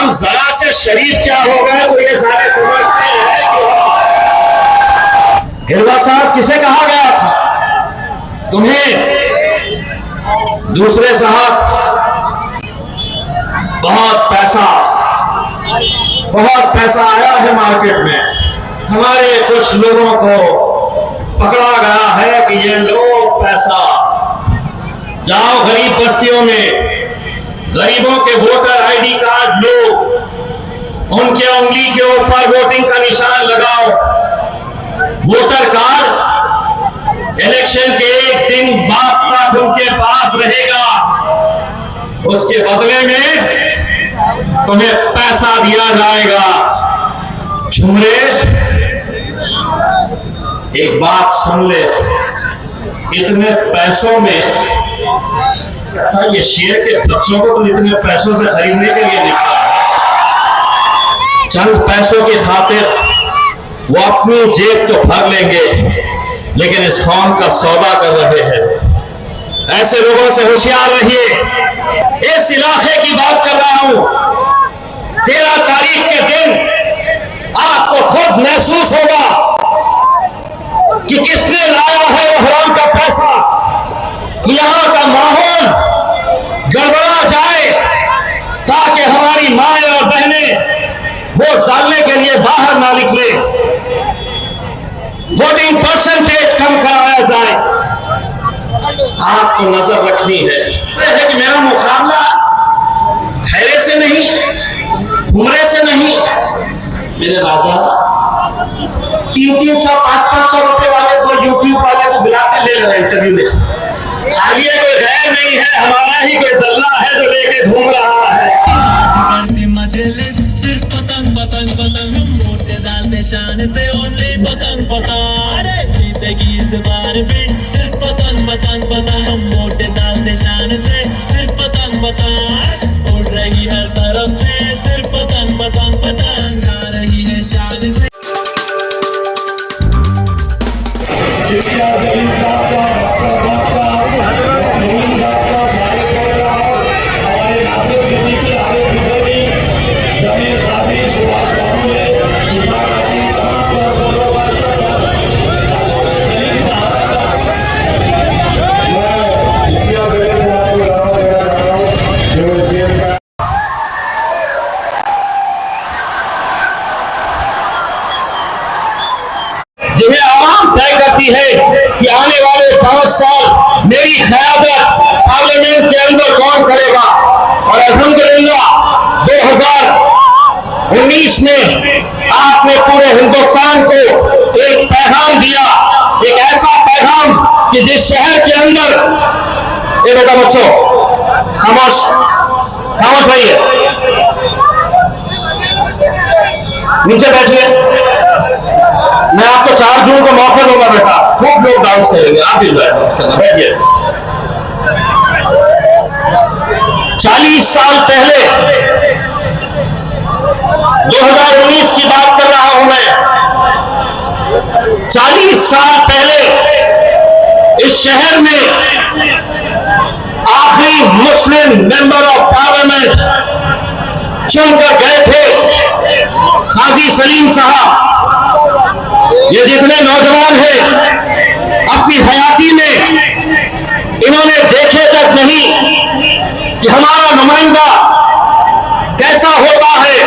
हम जरा से शरीफ क्या हो गए तो ये सारे समझते हैं कि हिरवा साहब किसे कहा गया था? तुम्हें दूसरे साहब बहुत पैसा आया है मार्केट में, हमारे कुछ लोगों को पकड़ा गया है कि ये लो पैसा, जाओ गरीब बस्तियों में गरीबों के वोटर आईडी कार्ड लो, उनके उंगली के ऊपर वोटिंग का निशान लगाओ। वोटर कार्ड इलेक्शन के एक दिन बाद तक उनके पास रहेगा, उसके बदले में तुम्हें पैसा दिया जाएगा। झुमरे, एक बात सुन ले, इतने पैसों में ये शेर के बच्चों को तो इतने पैसों से खरीदने के लिए निकला, चंद पैसों की खातिर वो अपनी जेब तो भर लेंगे लेकिन इस कौम का सौदा कर रहे हैं। ऐसे लोगों से होशियार रहिए। इस इलाके की बात कर रहा हूं, 13 तारीख के दिन आपको खुद महसूस होगा कि किसने लाया है वो हराम का पैसा। यहां का माहौल गड़बड़ा जाए ताकि हमारी माएं और बहनें वोट डालने के लिए बाहर ना निकले, वोटिंग परसेंटेज कम कराया जाए। आपको नजर रखनी है कि मेरा मुकाबला खैरे से नहीं, घुमरे से नहीं। मेरे राजा 300-500 रुपए वाले को यूट्यूब वाले को बुलाते ले रहे इंटरव्यू में। आगे कोई गैर नहीं है, हमारा ही कोई दल्ला है जो लेके घूम रहा है। सिर्फ पतंग पतंग पतंग, हम मोटे डालते शान से ओनली पतंग पतंग। जीतेगी इस बार भी सिर्फ पतंग पतंग पतंग, हम मोटे डालते शान से सिर्फ पतंग पतंग। उड़ रही हर तरफ से सिर्फ पतंग पतंग पतंग, आ रही है शान से। जिन्हें आवाम तय करती है कि आने वाले 5 साल मेरी क़यादत पार्लियामेंट के अंदर कौन करेगा। और अल्हम्दुलिल्लाह 2019 में आपने पूरे हिंदुस्तान को एक पैगाम दिया, एक ऐसा पैगाम कि जिस शहर के अंदर, ये बेटा बच्चों खामोश रहिए, नीचे बैठिए। मैं आपको 4 जून को मौका दूंगा बेटा, खूब लोग डांस करेंगे, आप भी बैठिए। 40 साल पहले 2019 की बात कर रहा हूं मैं। 40 साल पहले इस शहर में आखिरी मुस्लिम मेंबर ऑफ पार्लियामेंट चुनकर गए थे काजी सलीम साहब। ये जितने नौजवान हैं अपनी हयाती में इन्होंने देखे तक नहीं कि हमारा नुमाइंदा कैसा होता है,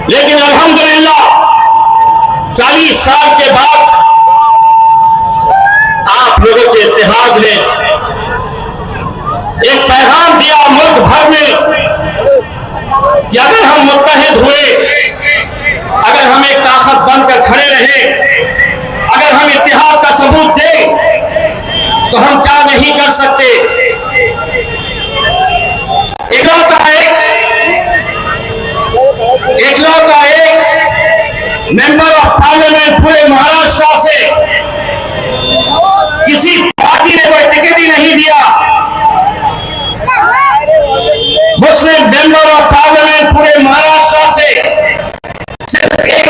लेकिन अल्हम्दुलिल्लाह 40 साल के बाद आप लोगों के इत्तेहाद ने एक पैगाम दिया मुल्क भर में कि अगर हम मुत्तहिद हुए, अगर हम एक ताकत बनकर खड़े रहे, अगर हम इत्तेहाद का सबूत दें तो हम क्या नहीं कर सकते। इकलौता एक मेंबर ऑफ पार्लियामेंट पूरे महाराष्ट्र से किसी पार्टी ने कोई टिकट ही नहीं दिया। मुस्लिम मेंबर ऑफ पार्लियामेंट पूरे महाराष्ट्र से सिर्फ एक,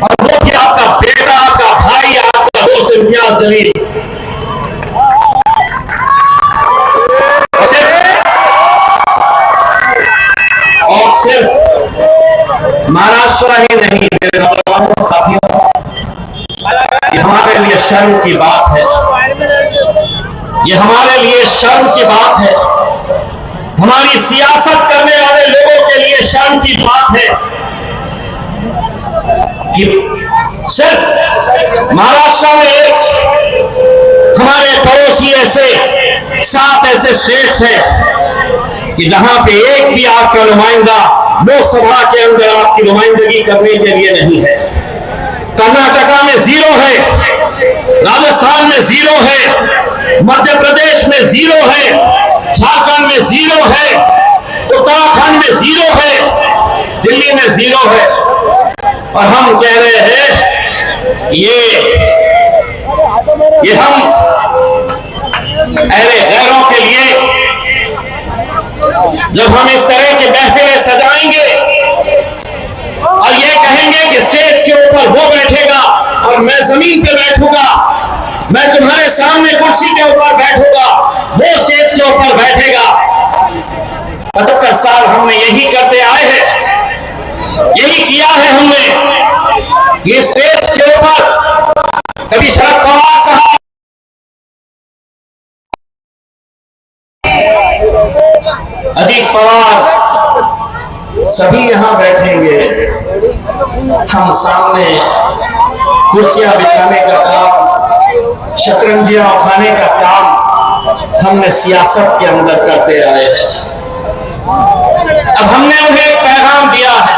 और वो भी आपका बेटा, आपका भाई, आपका दोस्त इम्तियाज जलील। मशवरा ही नहीं, मेरे नौजवानों साथियों, ये हमारे लिए शर्म की बात है, ये हमारे लिए शर्म की बात है, हमारी सियासत करने वाले लोगों के लिए शर्म की बात है कि सिर्फ महाराष्ट्र में एक हमारे पड़ोसी ऐसे 7 ऐसे स्टेट्स हैं कि जहां पे एक भी आपका नुमाइंदा लोकसभा के अंदर आपकी नुमाइंदगी करने के लिए नहीं है। कर्नाटका में 0 है, राजस्थान में 0 है, मध्य प्रदेश में 0 है, झारखंड में 0 है, उत्तराखंड में 0 है, दिल्ली में 0 है। और हम कह रहे हैं ये हम अरे गैरों के लिए जब हम इस तरह की महफिलें सजाएंगे और ये कहेंगे कि स्टेज के ऊपर वो बैठेगा और मैं जमीन पे बैठूंगा, मैं तुम्हारे सामने कुर्सी के ऊपर बैठूंगा, वो स्टेज के ऊपर बैठेगा। 75 साल हमने यही करते आए हैं, यही किया है हमने। ये स्टेज के ऊपर कभी शरद पवार साहब, अजीत पवार, सभी यहां बैठेंगे। हम सामने कुर्सियां बिछाने का काम, शतरंजियां उठाने का काम हमने सियासत के अंदर करते आए हैं। अब हमने उन्हें एक पैगाम दिया है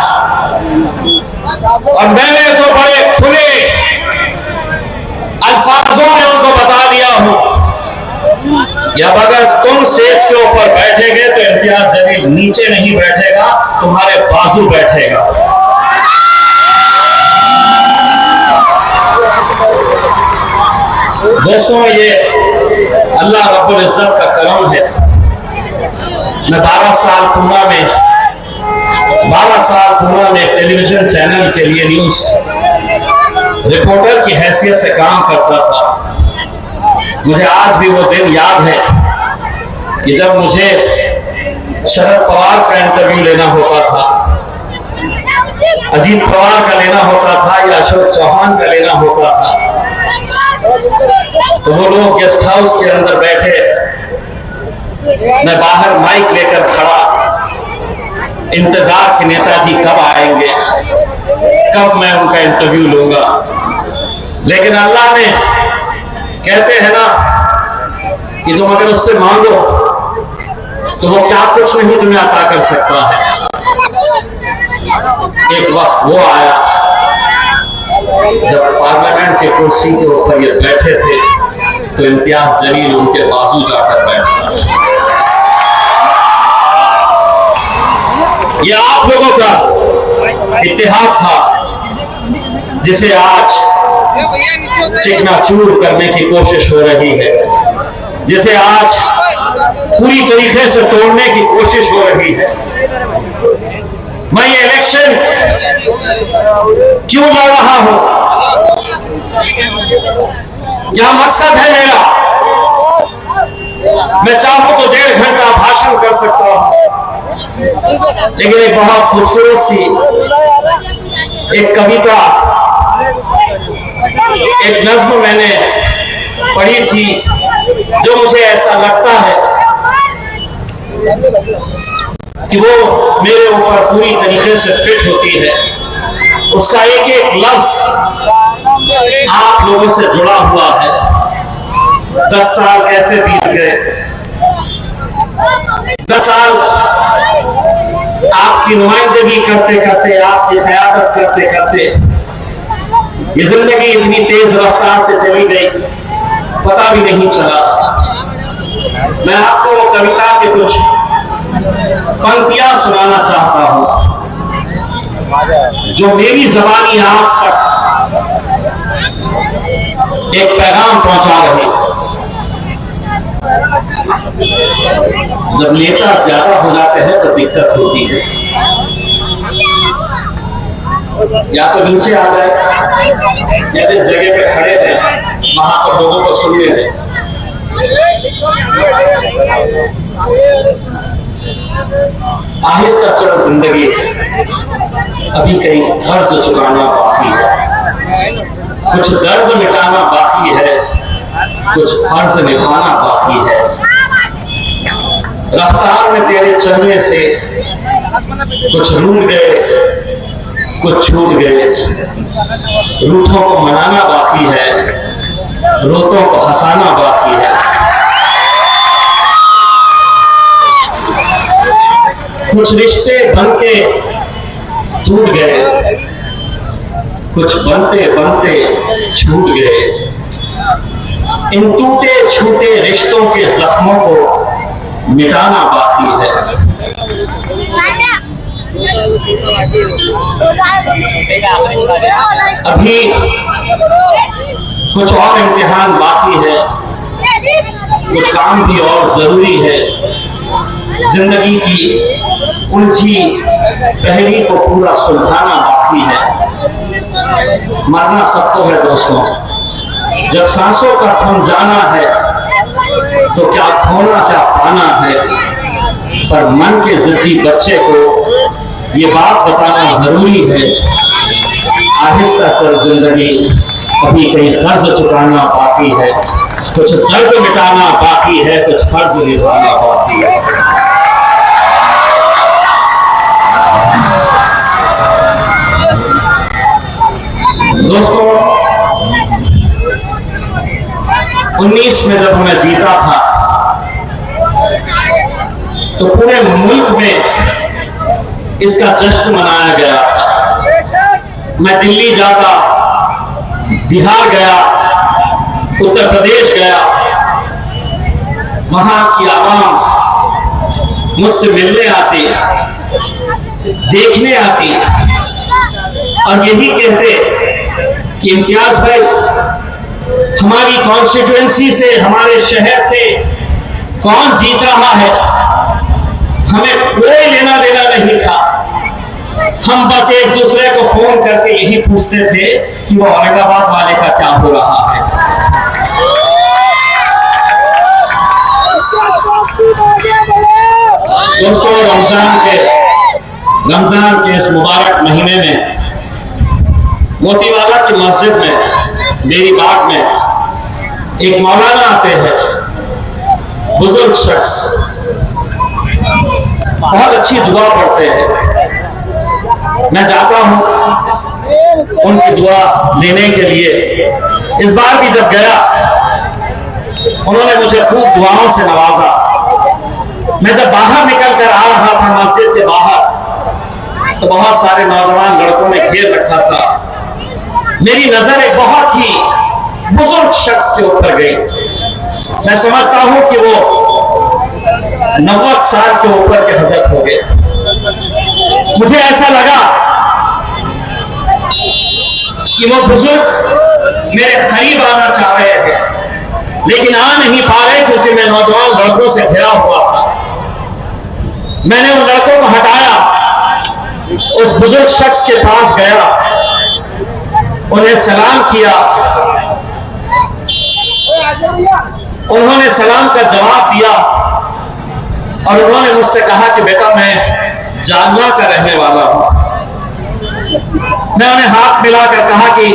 और मैंने तो बड़े खुले अल्फाजों में उनको बता दिया हूं कि अब अगर तुम स्टेज के ऊपर बैठेंगे तो इम्तियाज जलील नीचे नहीं बैठेगा, तुम्हारे बाजू बैठेगा। दोस्तों, ये अल्लाह रब्बुल इज्जत का करम है। मैं 12 साल पूना में टेलीविजन चैनल के लिए न्यूज रिपोर्टर की हैसियत से काम करता था। मुझे आज भी वो दिन याद है कि जब मुझे शरद पवार का इंटरव्यू लेना होता था, अजीत पवार का लेना होता था या अशोक चौहान का लेना होता था, तो वो लोग गेस्ट हाउस के अंदर बैठे, मैं बाहर माइक लेकर खड़ा, इंतजार कि नेताजी कब आएंगे, कब मैं उनका इंटरव्यू लूंगा। लेकिन अल्लाह ने, कहते हैं ना कि तुम अगर उससे मांगो तो वो क्या कुछ नहीं तुम्हें अता कर सकता है। एक वक्त वो आया जब पार्लियामेंट के कुर्सी के ऊपर ये बैठे थे तो इम्तियाज जलील उनके बाजू जाकर बैठा। ये आप लोगों का इत्तेहाद था जिसे आज चिकनाचूर करने की कोशिश हो रही है, जिसे आज पूरी तरीके से तोड़ने की कोशिश हो रही है। मैं ये इलेक्शन क्यों लड़ रहा हूं? क्या मकसद है मेरा? मैं चाहूं तो 1.5 घंटा भाषण कर सकता हूं, लेकिन एक बहुत खूबसूरत सी एक कविता, एक नज्म मैंने पढ़ी थी जो मुझे ऐसा लगता है कि वो मेरे ऊपर पूरी तरीके से फिट होती है। उसका एक एक लफ्ज आप लोगों से जुड़ा हुआ है। 10 साल कैसे बीत गए, 10 साल आपकी नुमाइंदगी करते करते, आपकी क़यादत करते करते ये जिंदगी इतनी तेज रफ्तार से चली गई, पता भी नहीं चला। मैं आपको वो कविता के कुछ पंक्तियां सुनाना चाहता हूं जो मेरी ज़बानी आप तक एक पैगाम पहुंचा रही। जब नेता ज्यादा हो जाते हैं तो दिक्कत होती है, या तो नीचे आ जाए या जिस जगह पे खड़े थे वहां पर लोगों को सुनने दें। आहिस्ता चल जिंदगी, अभी कई कर्ज चुकाना बाकी है, कुछ दर्द मिटाना बाकी है, कुछ फर्ज निभाना बाकी है। रफ्तार में तेरे चलने से कुछ रूठ गए, कुछ छूट गए। रूठों को मनाना बाकी है, रोतों को हंसाना बाकी है। कुछ रिश्ते बनके टूट गए, कुछ बनते बनते छूट गए। इन टूटे छूटे रिश्तों के जख्मों को मिटाना बाकी है। अभी कुछ और इम्तिहान बाकी है, कुछ काम भी और जरूरी है। जिंदगी की उलझी पहली को पूरा सुलझाना बाकी है। मरना सबको है दोस्तों, जब सांसों का थम जाना है तो क्या खोना क्या पाना है। पर मन के जिद्दी बच्चे को ये बात बताना जरूरी है, आहिस्ता चल जिंदगी, अभी कहीं कर्ज चुकाना बाकी है, कुछ दर्द मिटाना बाकी है, कुछ फर्ज निभाना बाकी है। दोस्तों 19 में जब मैं जीता था तो पूरे मुल्क में इसका जश्न मनाया गया। मैं दिल्ली जाता, बिहार गया, उत्तर प्रदेश गया, वहां की आवाम मुझसे मिलने आती, देखने आती और यही कहते कि इम्तियाज भाई, हमारी कॉन्स्टिट्यूएंसी से, हमारे शहर से कौन जीत रहा है, हमें कोई लेना देना नहीं था। हम बस एक दूसरे को फोन करके यही पूछते थे कि वो औरंगाबाद वाले का क्या हो रहा है। दोस्तों रमजान के इस मुबारक महीने में मोतीवाला की मस्जिद में, मेरी बाग में एक मौलाना आते हैं, बुजुर्ग शख्स, बहुत अच्छी दुआ पढ़ते हैं। मैं जाता हूं उनकी दुआ लेने के लिए। इस बार भी जब गया, उन्होंने मुझे खूब दुआओं से नवाजा। मैं जब बाहर निकल कर आ रहा था मस्जिद के बाहर, तो बहुत सारे नौजवान लड़कों ने घेर रखा था। मेरी नजर एक बहुत ही बुजुर्ग शख्स के ऊपर गई। मैं समझता हूं कि वो 90 साल के ऊपर के हजरत हो गए। मुझे ऐसा लगा कि वो बुजुर्ग मेरे करीब आना चाह रहे थे, लेकिन आ नहीं पा रहे क्योंकि मैं नौजवान लड़कों से घिरा हुआ था। मैंने उन लड़कों को हटाया, उस बुजुर्ग शख्स के पास गया, उन्हें सलाम किया। उन्होंने सलाम का जवाब दिया और उन्होंने मुझसे कहा कि बेटा, मैं जालना का रहने वाला हूं। मैं उन्हें हाथ मिलाकर कहा कि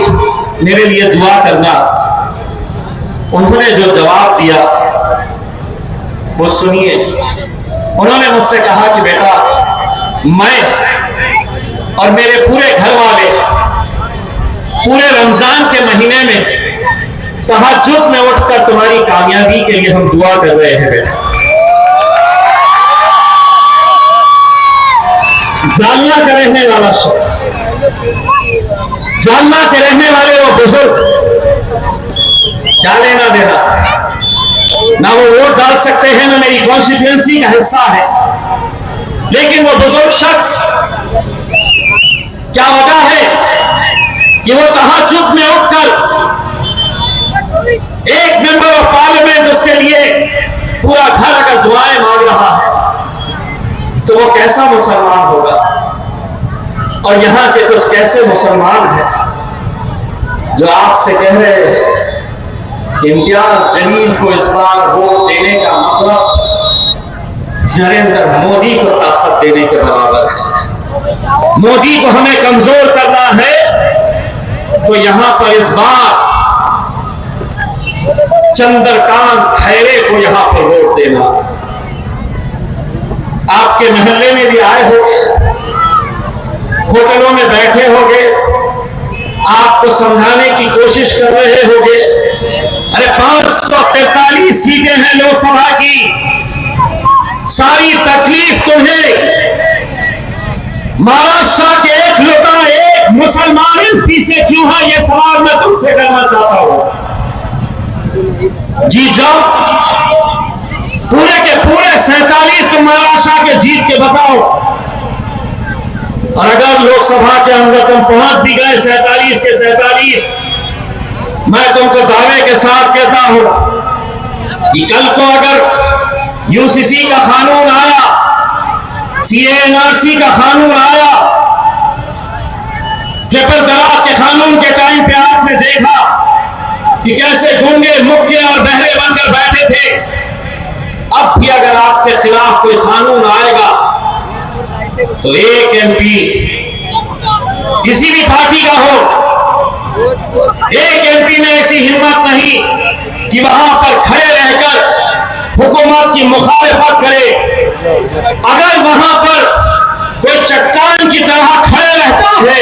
मेरे लिए दुआ करना। उन्होंने जो जवाब दिया वो सुनिए। उन्होंने मुझसे कहा कि बेटा, मैं और मेरे पूरे घर वाले पूरे रमजान के महीने में तहज्जुद में उठकर तुम्हारी कामयाबी के लिए हम दुआ कर रहे हैं। बेटा, जालना का रहने वाला शख्स, जालना के रहने वाले वो बुजुर्ग, क्या लेना देना, ना वो वोट डाल सकते हैं, ना मेरी कॉन्स्टिट्यूएंसी का हिस्सा है, लेकिन वो बुजुर्ग शख्स, क्या वजह है कि वो तहज्जुद में उठकर एक मेंबर ऑफ पार्लियामेंट उसके लिए पूरा घर अगर दुआएं मांग रहा है तो वो कैसा मुसलमान होगा। और यहां के कुछ कैसे मुसलमान हैं जो आपसे कह रहे हैं कि इम्तियाज जलील को इस बार वोट देने का मतलब नरेंद्र मोदी को ताकत देने के बराबर है। मोदी को हमें कमजोर करना है तो यहां पर इस बार चंद्रकांत खैरे को यहां पर वोट देना। आपके मोहल्ले में भी आए होंगे, होटलों में बैठे होंगे, आपको समझाने की कोशिश कर रहे होंगे। अरे 543 सीटें हैं लोकसभा की, सारी तकलीफ तुम्हें महाराष्ट्र के एक लोटा एक मुसलमान एमपी से क्यों है, यह सवाल मैं तुमसे करना चाहता हूं। जीत जाओ, पूरे के पूरे 47 को महाराष्ट्र के जीत के बताओ। और अगर लोकसभा के अंदर तुम पहुंच भी गए 47 के 47, मैं तुमको दावे के साथ कहता हूं कि कल को अगर यूसीसी का कानून आया, सीएनआरसी का कानून आया, ट्रिपल तलाक के कानून के टाइम पे आपने देखा कि कैसे गूंगे मुक्के और बहरे बनकर बैठे थे। अब भी अगर आपके खिलाफ कोई कानून आएगा तो एक एमपी किसी भी पार्टी का हो, एक एमपी में ऐसी हिम्मत नहीं कि वहां पर खड़े रहकर हुकूमत की मुखालिफत करे। अगर वहां पर कोई चट्टान की तरह खड़े रहता है,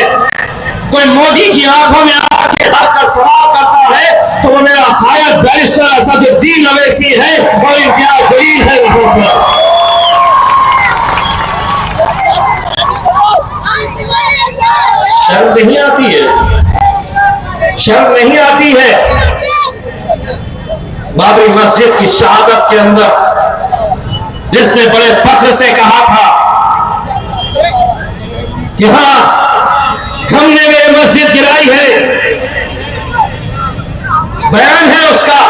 कोई मोदी की आंखों में आंखें डालकर सवाल करता है, तो वो मेरा खायद बैरिस्टर असदुद्दीन अवैसी है और इम्तियाज जलील है। वहां पर शर्म नहीं आती है, शर्म नहीं आती है। बाबरी मस्जिद की शहादत के अंदर जिसने बड़े फख्र से कहा था कि हां हमने मेरे मस्जिद गिराई है, बयान है उसका,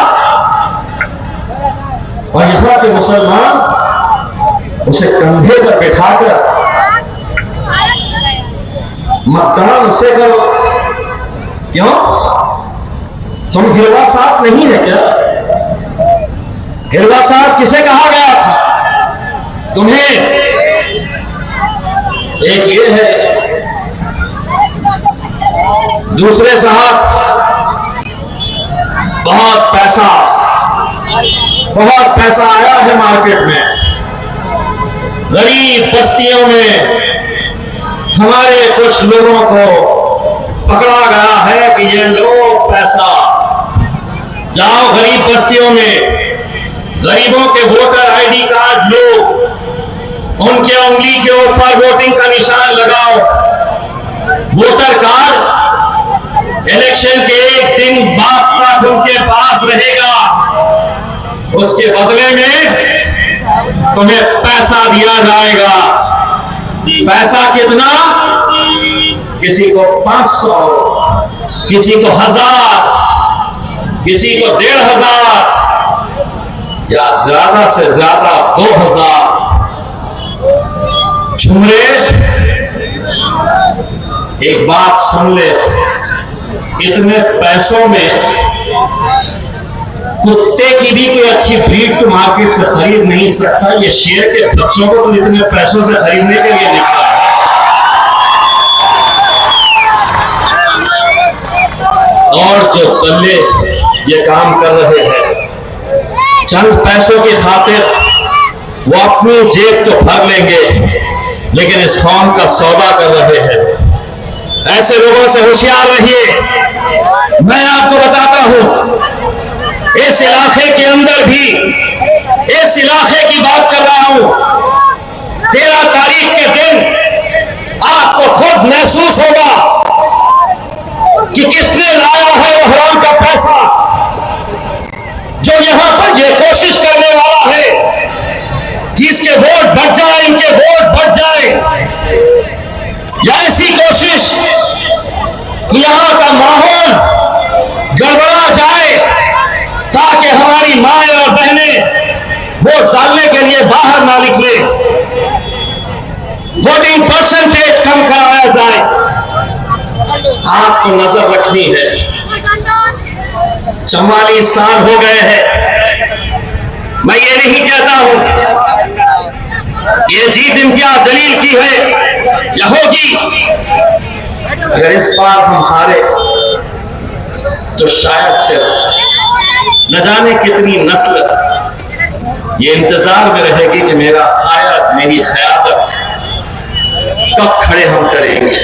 और यहां के मुसलमान उसे कंधे पर बैठाकर मतदान उससे करो। क्यों? तुम गिरवा साहब नहीं है क्या? गिरवा साहब किसे कहा गया था? तुम्हें एक ये है, दूसरे साहब बहुत पैसा आया है मार्केट में, गरीब बस्तियों में हमारे कुछ लोगों को पकड़ा गया है कि ये लो पैसा, जाओ गरीब बस्तियों में गरीबों के वोटर आईडी कार्ड लो, उनके उंगली के ऊपर वोटिंग का निशान लगाओ। वोटर कार्ड इलेक्शन के एक दिन बाद तक उनके पास रहेगा, उसके बदले में तुम्हें पैसा दिया जाएगा। पैसा कितना? किसी को 500, किसी को 1000, किसी को 1500 या ज्यादा से ज्यादा 2000। झुमरे, एक बात सुन ले, इतने पैसों में कुत्ते की भी कोई अच्छी ब्रीड तो मार्केट से खरीद नहीं सकता, ये शेर के बच्चों को तो इतने पैसों से खरीदने के लिए निकला है। और जो दल्ले ये काम कर रहे हैं चंद पैसों की खातिर, वो अपनी जेब तो भर लेंगे लेकिन इस कौम का सौदा कर रहे हैं। ऐसे लोगों से होशियार रहिए। मैं आपको बताता हूं, इस इलाके के अंदर भी, इस इलाके की बात कर रहा हूं, 13 तारीख के दिन आपको खुद महसूस होगा कि किसने लाया है वो हराम का पैसा, जो यहां पर ये कोशिश करने वाला है कि इसके वोट बढ़ जाए, इनके वोट बढ़ जाए, या ऐसी कोशिश कि यहां का माहौल गड़बड़ा जाए ताकि हमारी माएं और बहनें वोट डालने के लिए बाहर ना निकले, वोटिंग परसेंटेज कम कराया जाए। आपको नजर रखनी है। 44 साल हो गए हैं। मैं ये नहीं कहता हूं ये जीत इम्तियाज जलील की है, या होगी। अगर इस बार हम हारे तो शायद फिर न जाने कितनी नस्ल ये इंतजार में रहेगी कि मेरा क़यादत, मेरी क़यादत कब खड़े हम करेंगे,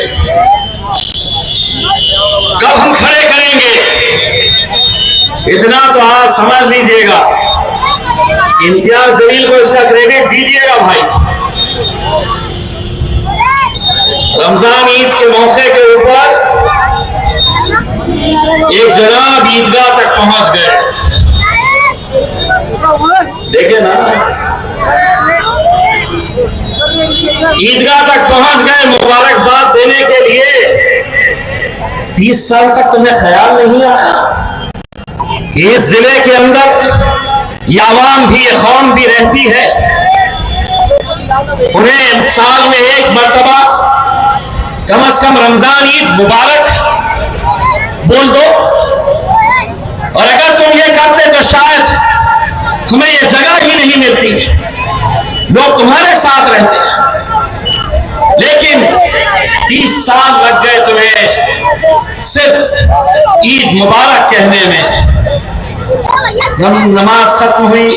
कब हम खड़े करेंगे। इतना तो आप समझ लीजिएगा। इम्तियाज जलील को इसका क्रेडिट दीजिएगा भाई। रमजान ईद के मौके के ऊपर एक जनाब ईदगाह तक पहुंच गए। देखे ना, ईदगाह तक पहुंच गए मुबारकबाद देने के लिए। 30 साल तक तुम्हें ख्याल नहीं आया इस जिले के अंदर ये आवाम भी, ये कौम भी रहती है, उन्हें साल में एक मर्तबा कम से कम रमजान ईद मुबारक बोल दो। और अगर तुम ये करते तो शायद तुम्हें ये जगह ही नहीं मिलती, लोग तुम्हारे साथ रहते। लेकिन 30 साल लग गए तुम्हें सिर्फ ईद मुबारक कहने में। नमाज खत्म हुई,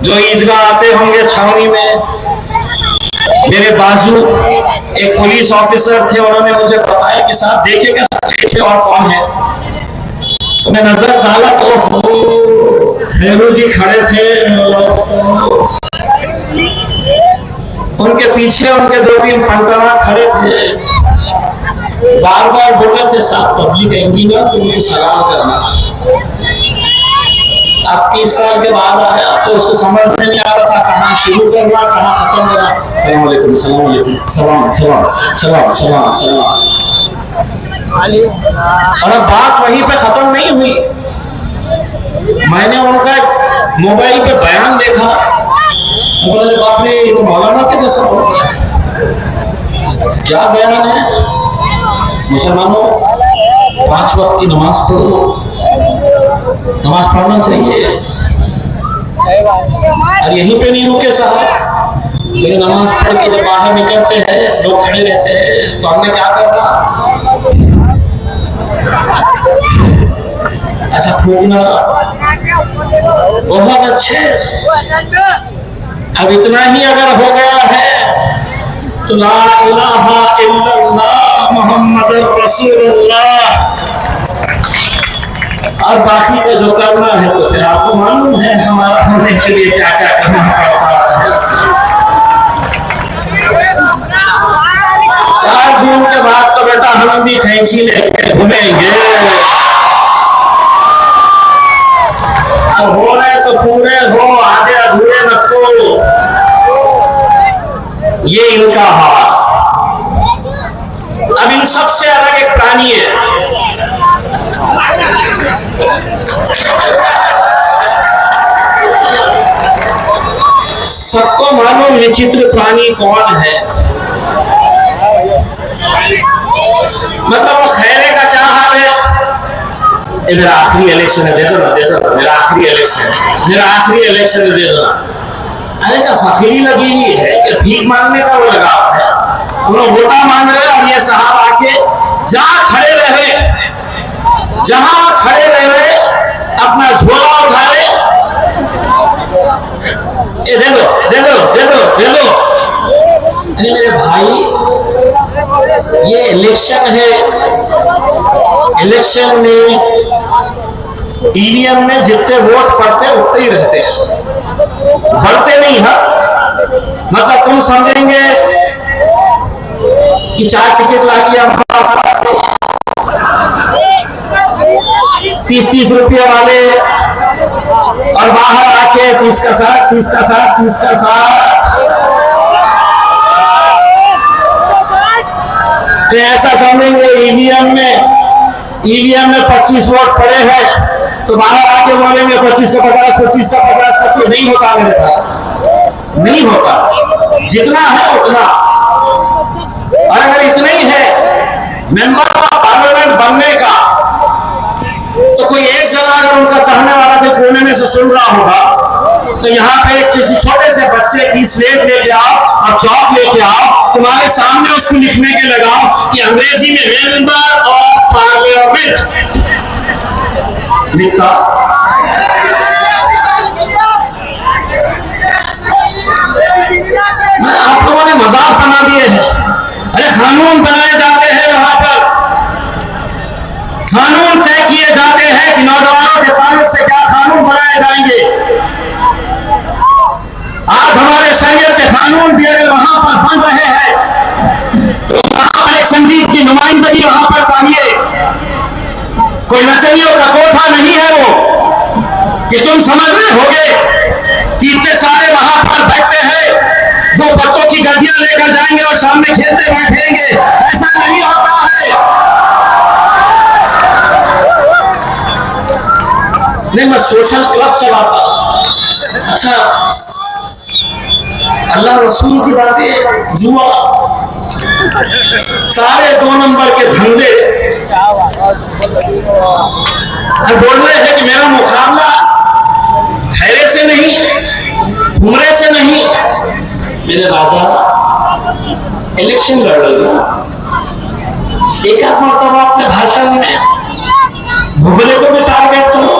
जो ईदगाह आते होंगे छावनी में, मेरे बाजू एक पुलिस ऑफिसर थे, उन्होंने मुझे बताया कि साहब देखेगा पीछे और कौन है। तो मैं नजर डाला तो खैरू जी खड़े थे, उनके पीछे उनके 2-3 पंटवा खड़े थे, बार बार बोल रहे थे साहब पब्लिक आएंगी ना तो उनको सलाम करना। अब 30 साल के बाद आया तो उसको समझ में नहीं आ रहा था कहाँ शुरू करना, कहाँ खत्म करना। सलाम अलैकुम, सलाम अलैकुम, सलाम सलाम सलाम सलाम सलाम। और अब बात वहीं पे खत्म नहीं हुई। मैंने उनका मोबाइल पे बयान देखा, बोले बाप रे ये तो मौलाना के जैसा हो गया। क्या बयान है? मुसलमानों 5 वक्त की नमाज पढ़ो, नमाज पढ़ना चाहिए। और यहीं पे नहीं रुके साहब, लेकिन नमाज पढ़ के जब बाहर निकलते हैं लोग खड़े रहते हैं तो हमने क्या करना, ऐसा फूकना। बहुत अच्छे। अब इतना ही अगर हो गया है तो ला इलाहा इल्लल्लाह मुहम्मदुर रसूलुल्लाह, और बाकी का जो करना है तो फिर आपको मालूम है हमारा होने के लिए क्या क्या करना पड़ता है। 4 जून के बाद तो बेटा हम भी कैंची लेके घूमेंगे। अब हो रहे तो पूरे हो, आधे अधूरे रखो, ये इनका हाल। अब इन सबसे अलग एक प्राणी है, सबको मालूम विचित्र प्राणी कौन है। मतलब वो खैरे का क्या हाल है, मेरा आखिरी इलेक्शन है, दे दो ना, दे दो, मेरा आखिरी इलेक्शन है, मेरा आखिरी इलेक्शन है, दे दो ना। अरे क्या फकीरी लगी हुई है कि भीख मांगने का वो लगाव है। हम लोग वोटा मांग रहे हैं और ये साहब आके जहां खड़े रहे, जहां खड़े रहे अपना झोला उठा ले, दे दो दे दो दे दो दे दो। अरे मेरे भाई ये इलेक्शन है, इलेक्शन में ईवीएम में जितने वोट पड़ते हैं उतने ही रहते हैं, बढ़ते नहीं है। मतलब तुम समझेंगे कि 4 टिकट ला दिया 30-30 रुपये वाले, और बाहर आके 30 का 60, 30 का 60, 30 का 60। तो ऐसा समझेंगे ईवीएम में 25 वोट पड़े हैं तो बाहर आके बोलेंगे 25 से 50, 25 से 50, 25 नहीं होता मेरे पास, नहीं होता। जितना है उतना। और अगर इतना ही है मेंबर ऑफ पार्लियामेंट बनने का, तो कोई एक जना अगर उनका चाहने वाला कोई कोने में से सुन रहा होगा तो यहाँ पे किसी छोटे से बच्चे की स्लेट लेके आओ और चौक लेके आओ, तुम्हारे सामने उसको लिखने के लगाओ कि अंग्रेजी में मेंबर ऑफ पार्लियामेंट लिखता। आप लोगों ने मजाक बना दिए हैं। अरे कानून बनाए जाते हैं, वहां पर कानून तय किए जाते हैं कि नौजवानों के ताल्लुक से क्या कानून बनाए जाएंगे। आज हमारे शरीयत के कानून भी अगर वहां पर बन रहे हैं तो वहां पर संगीत की नुमाइंदगी वहां पर चाहिए। कोई नचनियों का कोठा नहीं है वो कि तुम समझ रहे होगे कि इतने सारे वहां पर बैठते हैं, वो पत्तों की गड्डियां लेकर जाएंगे और सामने खेलते बैठेंगे। ऐसा नहीं होता है। नहीं, मैं सोशल क्लब चलाता। अच्छा, अल्लाह रसूल की बातें, जुआ, सारे 2 नंबर के धंधे। बोल रहे हैं कि मेरा मुकाबला खैरे से नहीं, घुमरे से नहीं। मेरे राजा इलेक्शन लड़ रहे हो, एक आध मरतबा अपने भाषण में घुमरे को भी टारगेट करो,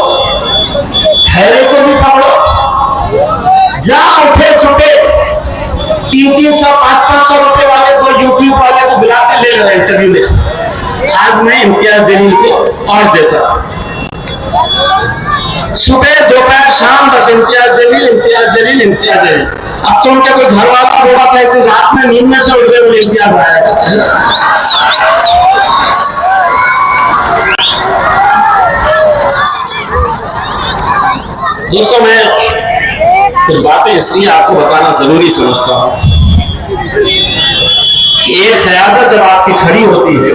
खैरे को भी पकड़ो। जा उठे छुटे 300-500 रुपए वाले को, यूट्यूब वाले को बुलाते ले रहे इंटरव्यू में। आज मैं इम्तियाज जलील को और देता, सुबह दोपहर शाम बस इम्तियाज जलील, इम्तियाज जलील, इम्तियाज जलील। अब तो उनके कोई घर वाला बोला था कि रात में नींद में से उठ गए, बोले इम्तियाज आएगा। दोस्तों, मैं कुछ बातें इसलिए आपको बताना जरूरी समझता हूं कि एक क़यादत जब आपकी खड़ी होती है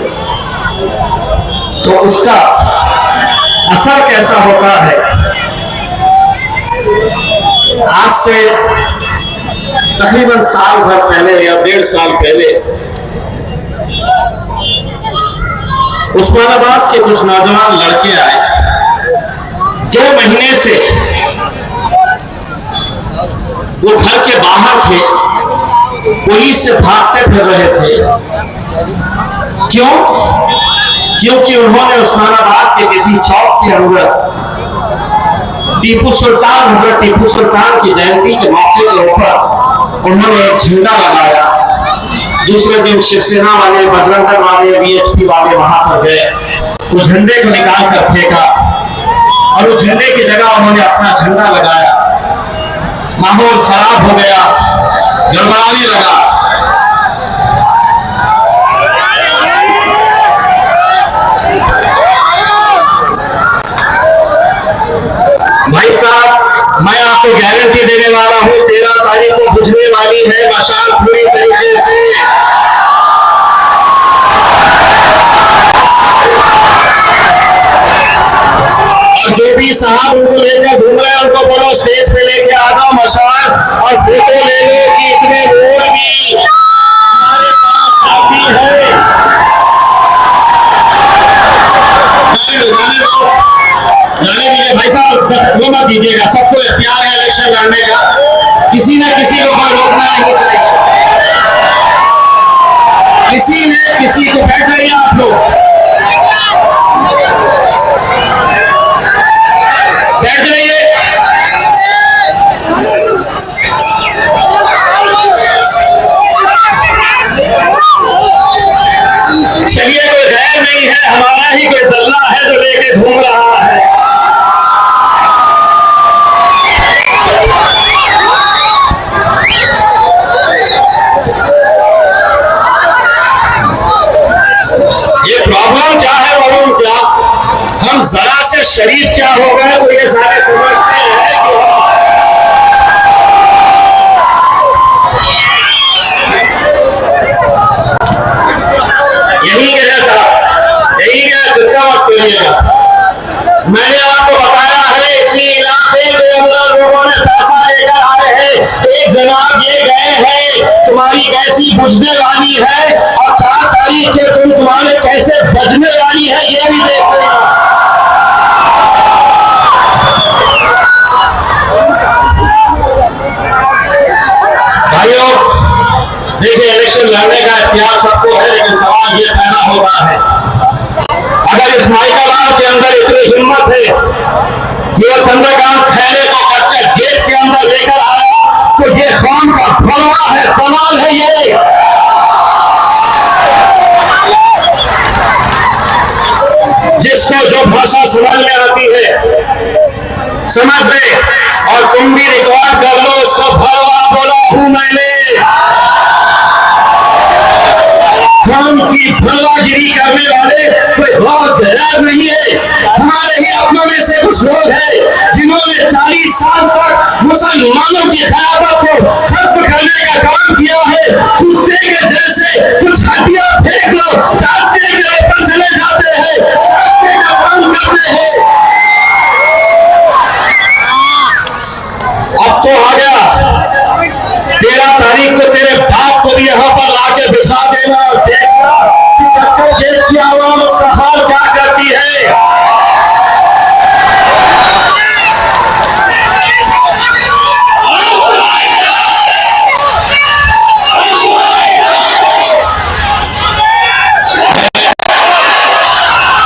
तो उसका असर कैसा होता है। आज से तकरीबन साल भर पहले या 1.5 साल पहले उस्मानाबाद के कुछ नौजवान लड़के आए। 2 महीने से वो घर के बाहर थे, पुलिस से भागते फिर रहे थे। क्यों? क्योंकि उन्होंने उस्मानाबाद के किसी चौक के अंदर टीपू सुल्तान, हजरत टीपू सुल्तान की जयंती के मौके के ऊपर उन्होंने एक झंडा लगाया। दूसरे दिन शिवसेना वाले, बजरंग दल वाले, वीएचपी वाले वहां पर गए, उस झंडे को निकाल कर फेंका और उस झंडे की जगह उन्होंने अपना झंडा लगाया। माहौल खराब हो गया, गड़बड़ाने लगा। भाई साहब, मैं आपको गारंटी देने वाला हूं 13 तारीख को बुझने वाली है मशाल पूरी तरीके से। और जो भी साहब उनको लेकर घूम रहे हैं उनको बोलो स्टेज पे लेके आ जाओ मशाल और फोटो ले लो कि इतने वोट भी हमारे पास काफी है। जाने दीजिए भाई साहब, वो मत दीजिएगा, सबको इख्तियार है इलेक्शन लड़ने का, किसी न किसी को कोई रोकना नहीं चाहिए। किसी ने किसी को, बैठ रही है आप लोग, बैठ रहिए। चलिए, कोई गैर नहीं है, हमारा ही कोई दल्ला है जो लेके घूम रहा है। ये प्रॉब्लम क्या है, मालूम क्या? हम जरा से शरीफ क्या हो गए तो ये सारे समझते हैं यही गया था, यही गया, जितना मत करिएगा। मैंने आपको बताया है इसी इलाके के अंदर लोगों ने पैसा लेकर आए हैं। एक जनाब ये गए हैं तुम्हारी कैसी बुझने वाली है और 4 तारीख के दिन तुम्हारे कैसे बजने वाली है ये भी देख रहे हैं। करने का इख्तियार सबको है, लेकिन सवाल ये पैदा होता है, अगर इस माइकालाल के अंदर इतनी हिम्मत है कि वो चंद्रकांत खैरे को कटकर गेट के अंदर लेकर आया, तो ये कौन का भलवा है, कमाल है ये। जिसको जो भाषा समझ में आती है समझ ले, और तुम भी रिकॉर्ड कर लो, उसको भलवा बोला हूं मैंने। काम की भलवागिरी करने वाले कोई बहुत गैर नहीं है। हमारे ही अपनों में से कुछ लोग हैं जिन्होंने 40 साल तक मुसलमानों की ख़िलाफत को खत्म करने का काम किया है। कुत्ते के जैसे कुछ हड्डियां फेंक लो, जाते के ऊपर चले जाते हैं, जाते का काम करते हैं। अब तो आ गया 13 तारीख को तेरे बाप को भी यहाँ पर लाके बिठा देना और देखना कि कत्तो देश की आवाम उसका हाल क्या करती है।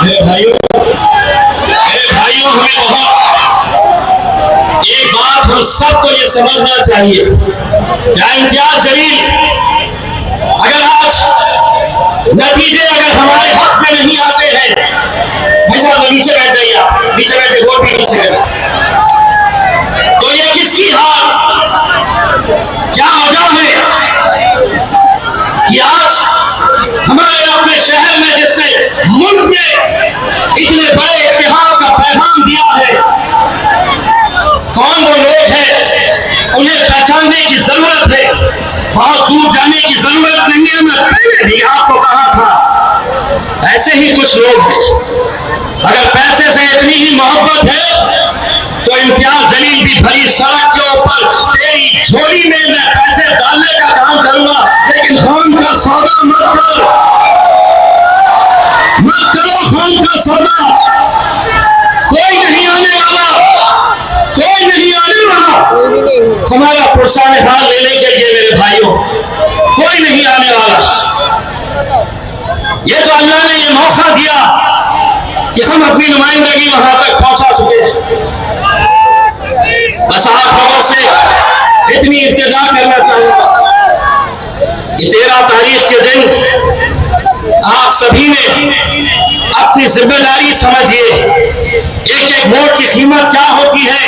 मेरे भाइयों हमें बहुत एक बात हम सबको ये समझना चाहिए, क्या इम्तियाज जलील अगर आज नतीजे अगर हमारे हक में नहीं आते हैं, भाई साहब नीचे बैठ जाइए, आप नीचे बैठ के वोट भी नीचे करें, तो ये किसकी हाल, क्या वजह है कि आज हमारे अपने शहर में जिसने मुल्क में इतने बड़े इत्तेहाद का पैगाम दिया है, कौन वो लोग हैं, उन्हें पहचानने की जरूरत है, बहुत दूर जाने की जरूरत नहीं है। मैं पहले भी आपको कहा था, ऐसे ही कुछ लोग हैं, अगर पैसे से इतनी ही मोहब्बत है तो इम्तियाज जलील भी भरी सड़क के ऊपर तेरी झोली में मैं पैसे डालने का काम करूंगा, लेकिन खून का सौदा मत करो, खून का सौदा। कोई नहीं आने वाला, कोई नहीं आने वाला हमारा पुरसा निकाल लेने के लिए मेरे भाइयों, कोई नहीं आने वाला। ये तो अल्लाह ने ये मौका दिया कि हम अपनी नुमाइंदगी वहां तक पहुंचा चुके हैं। बस आप लोगों से इतनी इल्तिजा करना चाहूंगा कि 13 तारीख के दिन आप सभी ने अपनी जिम्मेदारी समझिए, एक एक वोट की कीमत क्या होती है,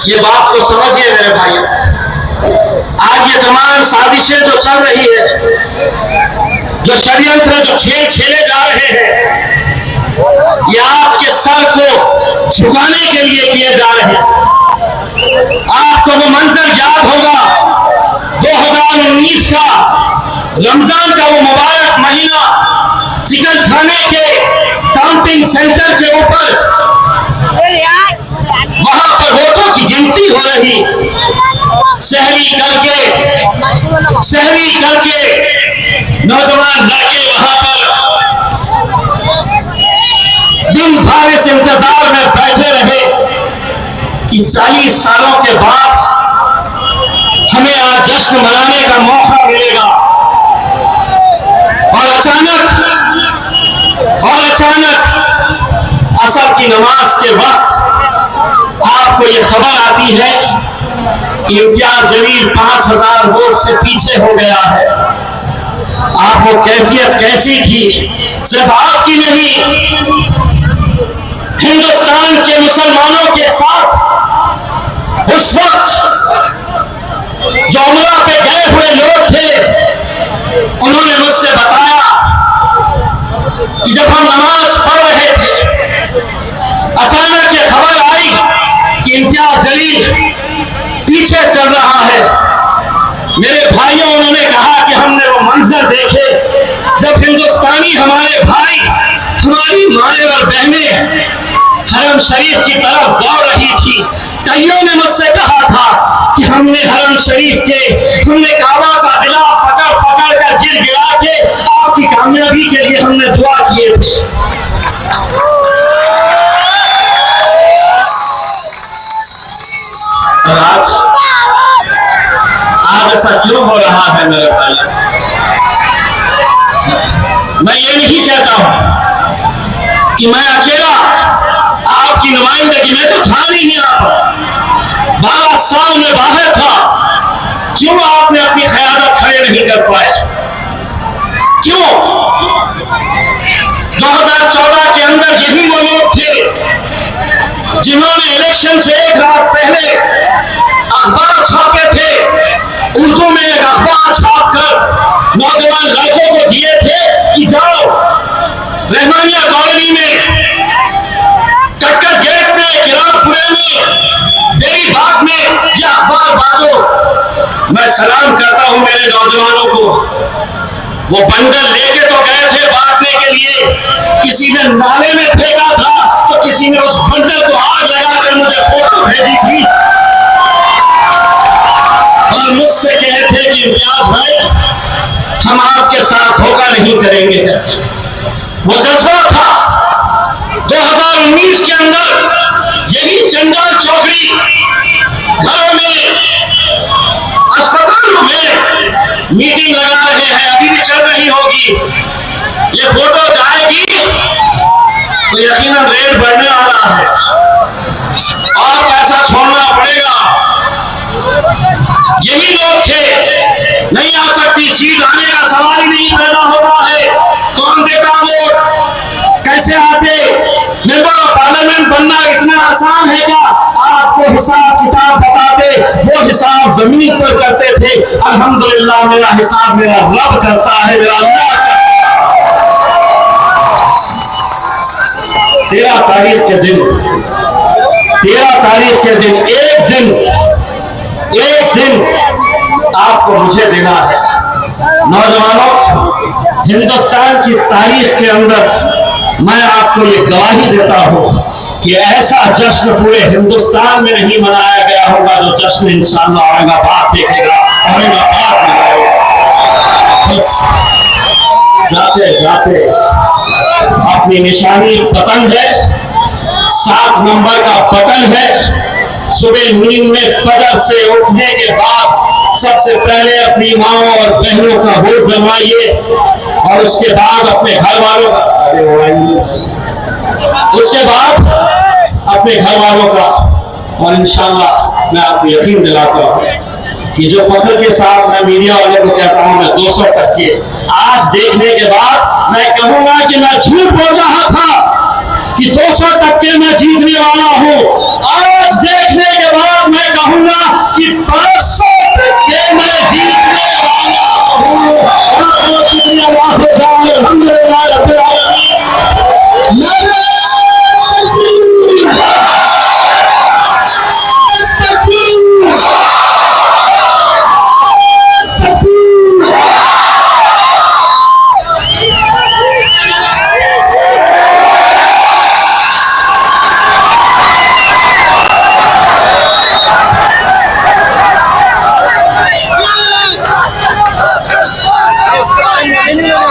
ये बात को समझिए मेरे भाइयों। आज ये तमाम साजिशें जो चल रही है, जो षड्यंत्र जो खेल खेले जा रहे हैं, ये आपके सर को झुकाने के लिए किए जा रहे हैं। आपको वो मंजर याद होगा 2019 का रमजान का वो मुबारक महीना, चिकन खाने के काउंटिंग सेंटर के ऊपर वहां पर वोटों की गिनती हो रही, सहरी करके नौजवान लड़के वहां पर दिन भर इस इंतजार में बैठे रहे कि 40 सालों के बाद हमें आज जश्न मनाने का मौका मिलेगा, और अचानक असर की नमाज के वक्त आपको ये खबर आती है कि इम्तियाज जलील 5000 वोट से पीछे हो गया है। आपको कैफियत कैसी थी, सिर्फ आपकी नहीं, हिंदुस्तान के मुसलमानों के साथ उस वक्त जो उमरा पे गए हुए लोग थे, उन्होंने मुझसे बताया कि जब हम नमाज पढ़ रहे थे, अचानक ये खबर आई कि इम्तियाज जलील पीछे चल रहा है। मेरे भाइयों, उन्होंने कहा कि हमने वो मंजर देखे जब हिंदुस्तानी हमारे भाई, हमारी माएं और बहनें हरम शरीफ की तरफ दौड़ रही थी। कईयों ने मुझसे कहा था कि हमने हरम शरीफ के, हमने काबा का किला पकड़ पकड़ कर गिर गिरा के आपकी कामयाबी के लिए हमने दुआ किए थे। आज ऐसा क्यों हो रहा है मेरे भाई? मैं ये नहीं कहता हूं कि मैं अकेला आपकी नुमाइंदगी में तो था नहीं यहाँ पर, 12 साल में बाहर था। क्यों आपने अपनी क़यादत खड़े नहीं कर पाए? क्यों? 2014 के अंदर यही वो लोग थे जिन्होंने इलेक्शन से एक रात पहले अखबार छापे थे, उर्दू में एक अखबार छाप कर नौजवान लड़कों को दिए थे कि जाओ रहमानिया कॉलोनी में, कटकर गेट में, किरापुरे में, देवी बाग में यह अखबार बांटो। मैं सलाम करता हूं मेरे नौजवानों को। वो बंडल लेके तो गए थे बांटने के लिए, किसी ने नाले में फेंका था तो किसी ने उस बंडल को आग लगाकर मुझे फोटो भेजी थी और मुझसे कहे थे कि इम्तियाज भाई हम आपके साथ धोखा नहीं करेंगे। वो जज्बा था। 2019 के अंदर यही जंजाल चौकड़ी घरों में, अस्पतालों में मीटिंग लगा रहे हैं, अभी भी चल रही होगी। ये फोटो जाएगी तो यकीनन रेट बढ़ने वाला है और पैसा छोड़ना पड़ेगा। यही लोग थे, नहीं आ सकती सीट, आने का सवाल ही नहीं पैदा होता है। कौन देता वोट? कैसे आते? मेंबर ऑफ पार्लियामेंट बनना इतना आसान है क्या? आपको हिसाब किताब बताते, वो हिसाब जमीन पर करते थे। अल्हम्दुलिल्लाह मेरा हिसाब मेरा रब करता है, मेरा अल्लाह करता है। 13 तारीख के दिन, 13 तारीख के दिन, एक दिन आपको मुझे देना है। नौजवानों, हिंदुस्तान की तारीख के अंदर मैं आपको ये गवाही देता हूं कि ऐसा जश्न पूरे हिंदुस्तान में नहीं मनाया गया होगा जो जश्न इंशाअल्लाह औरंगाबाद देखेगा, औरंगाबाद दिखाएगा। बस जाते जाते अपनी निशानी बटन है, 7 नंबर का बटन है। सुबह नींद में फजर से उठने के बाद सबसे पहले अपनी माओ और बहनों का वोट बनवाइए और उसके बाद अपने घर वालों का, उसके बाद अपने घर वालों का। और इंशाअल्लाह मैं आपको यकीन दिलाता हूं कि जो फख्र के साथ मैं मीडिया वालों को कहता हूं मैं 200 टक्के, आज देखने के बाद मैं कहूंगा कि मैं झूठ बोल रहा था कि 200 टक्के मैं जीतने वाला हूं। आज देखने के बाद मैं कहूंगा कि 500 टक्के मैं जीतने वाला हूं। अल्हम्दुलिल्लाह रब्बिल आलमीन। Anyway.